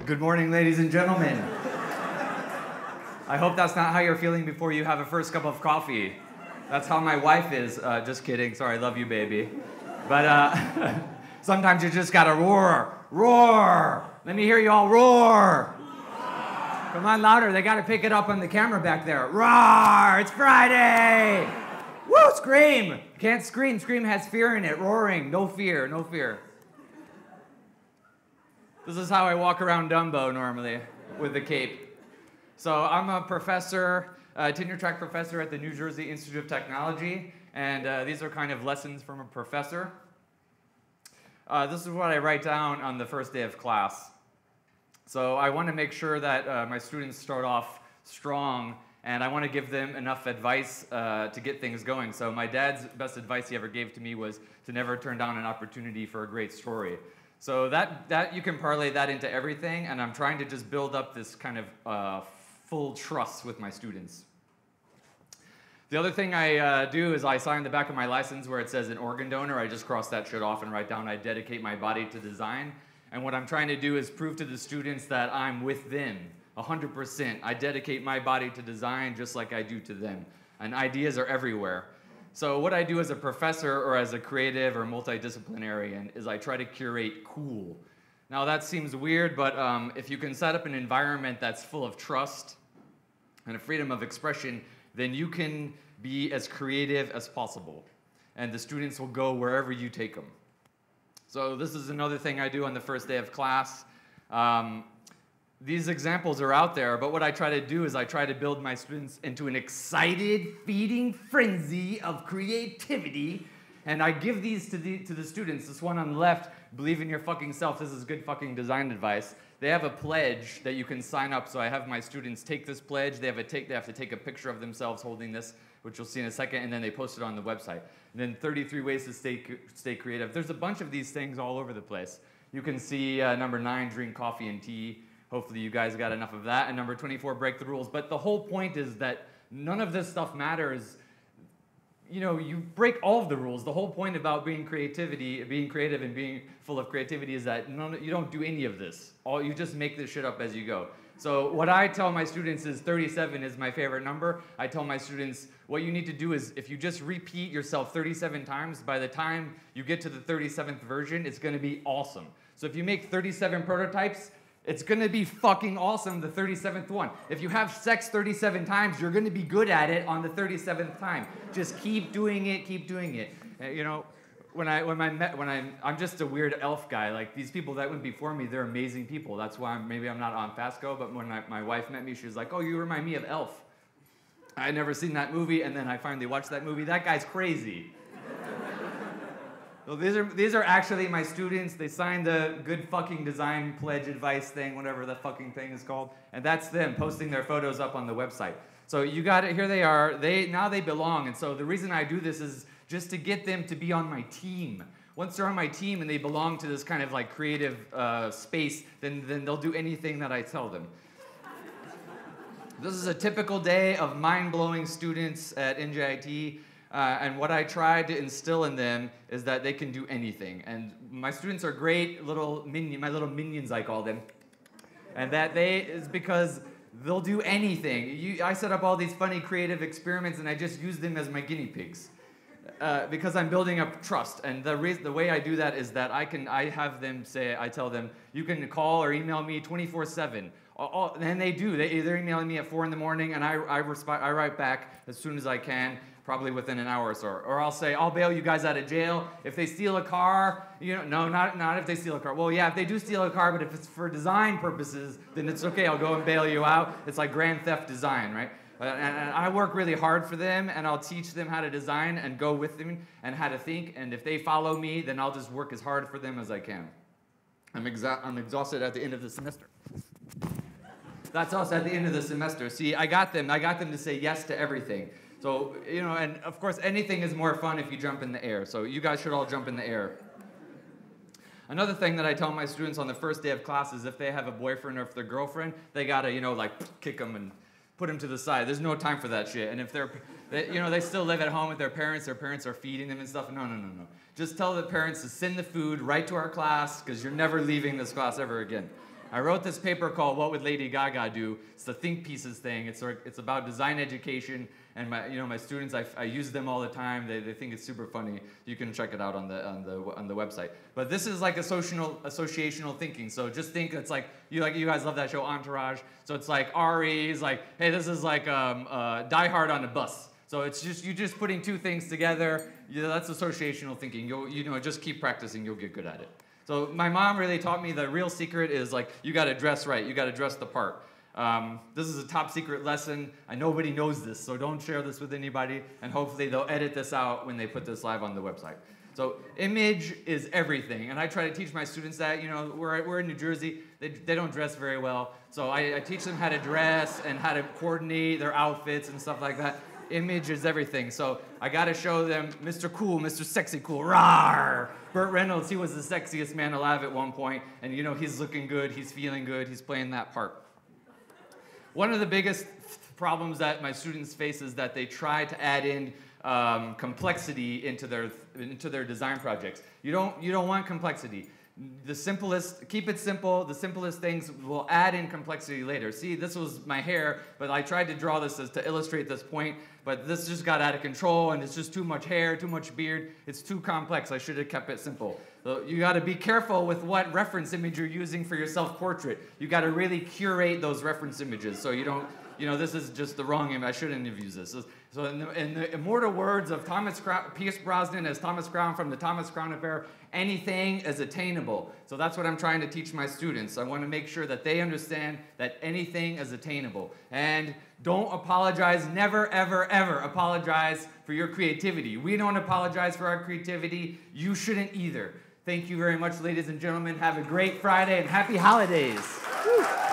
Good morning, ladies and gentlemen. I hope that's not how you're feeling before you have a first cup of coffee. That's how my wife is. Just kidding. Sorry, I love you, baby. But sometimes you just gotta roar. Roar! Let me hear you all roar. Come on, louder. They gotta pick it up on the camera back there. Roar! It's Friday! Woo! Scream! Can't scream. Scream has fear in it. Roaring. No fear. No fear. This is how I walk around Dumbo normally, with the cape. So I'm a professor, tenure track professor at the New Jersey Institute of Technology, and these are kind of lessons from a professor. This is what I write down on the first day of class. So I want to make sure that my students start off strong, and I want to give them enough advice to get things going. So my dad's best advice he ever gave to me was to never turn down an opportunity for a great story. So that you can parlay that into everything, and I'm trying to just build up this kind of full trust with my students. The other thing I do is I sign the back of my license where it says an organ donor. I just cross that shit off and write down I dedicate my body to design. And what I'm trying to do is prove to the students that I'm with them 100%. I dedicate my body to design just like I do to them. And ideas are everywhere. So what I do as a professor or as a creative or multidisciplinarian is I try to curate cool. Now that seems weird, but if you can set up an environment that's full of trust and a freedom of expression, then you can be as creative as possible. And the students will go wherever you take them. So this is another thing I do on the first day of class. These examples are out there, but what I try to do is I try to build my students into an excited, feeding frenzy of creativity, and I give these to the students. This one on the left, believe in your fucking self. This is good fucking design advice. They have a pledge that you can sign up, so I have my students take this pledge. They have to take a picture of themselves holding this, which you'll see in a second, and then they post it on the website. And then 33 ways to stay creative. There's a bunch of these things all over the place. You can see number 9, drink coffee and tea. Hopefully you guys got enough of that. And number 24, break the rules. But the whole point is that none of this stuff matters. You know, you break all of the rules. The whole point about being creative and being full of creativity is that you don't do any of this. You just make this shit up as you go. So what I tell my students is 37 is my favorite number. I tell my students what you need to do is if you just repeat yourself 37 times, by the time you get to the 37th version, it's going to be awesome. So if you make 37 prototypes, it's going to be fucking awesome the 37th one. If you have sex 37 times, you're going to be good at it on the 37th time. Just keep doing it, keep doing it. You know, I'm just a weird elf guy. Like these people that went before me, they're amazing people. That's why maybe I'm not on Fasco, but when my wife met me, she was like, "Oh, you remind me of Elf." I had never seen that movie, and then I finally watched that movie. That guy's crazy. So these are actually my students. They signed the good fucking design pledge advice thing, whatever the fucking thing is called, and that's them posting their photos up on the website. So you got it. Here they are. Now they belong. And so the reason I do this is just to get them to be on my team. Once they're on my team and they belong to this kind of like creative space, then they'll do anything that I tell them. This is a typical day of mind-blowing students at NJIT. And what I try to instill in them is that they can do anything. And my students are great my little minions, I call them. And that is because they'll do anything. I set up all these funny creative experiments and I just use them as my guinea pigs. because I'm building up trust. And the way I do that is that I tell them, you can call or email me 24/7. And they do. They're emailing me at 4 in the morning, and I write back as soon as I can, probably within an hour or so. Or I'll say, I'll bail you guys out of jail. If they steal a car, no, not if they steal a car. Well, yeah, if they do steal a car, but if it's for design purposes, then it's okay. I'll go and bail you out. It's like grand theft design, right? And I work really hard for them, and I'll teach them how to design and go with them and how to think. And if they follow me, then I'll just work as hard for them as I can. I'm exhausted at the end of the semester. That's us at the end of the semester. See, I got them to say yes to everything. So, and of course, anything is more fun if you jump in the air. So you guys should all jump in the air. Another thing that I tell my students on the first day of class is if they have a boyfriend or if they're girlfriend, they gotta, kick them and put them to the side. There's no time for that shit. And if they still live at home with their parents are feeding them and stuff. No. Just tell the parents to send the food right to our class, because you're never leaving this class ever again. I wrote this paper called "What Would Lady Gaga Do?" It's the think pieces thing. It's about design education, and my students, I use them all the time. They think it's super funny. You can check it out on the website. But this is like associational thinking. So just think it's like you guys love that show Entourage. So it's like Ari is like, hey, this is like Die Hard on a bus. So it's you just putting two things together. That's associational thinking. Just keep practicing. You'll get good at it. So my mom really taught me the real secret is you got to dress right. You got to dress the part. This is a top secret lesson. Nobody knows this, so don't share this with anybody. And hopefully they'll edit this out when they put this live on the website. So image is everything, and I try to teach my students that. We're in New Jersey. They don't dress very well, so I teach them how to dress and how to coordinate their outfits and stuff like that. Image is everything. So I got to show them Mr. Cool, Mr. Sexy Cool, rawr. Burt Reynolds, he was the sexiest man alive at one point, and he's looking good, he's feeling good, he's playing that part. One of the biggest problems that my students face is that they try to add in complexity into their design projects. You don't want complexity. Keep it simple. The simplest things will add in complexity later. See, this was my hair, but I tried to draw this to illustrate this point, but this just got out of control, and it's just too much hair, too much beard. It's too complex. I should have kept it simple. So you got to be careful with what reference image you're using for your self-portrait. You got to really curate those reference images so you don't, this is just the wrong image. I shouldn't have used this. So in the immortal words of Pierce Brosnan as Thomas Crown from the Thomas Crown Affair, anything is attainable. So that's what I'm trying to teach my students. I want to make sure that they understand that anything is attainable. And don't apologize. Never, ever, ever apologize for your creativity. We don't apologize for our creativity. You shouldn't either. Thank you very much, ladies and gentlemen. Have a great Friday and happy holidays. Woo.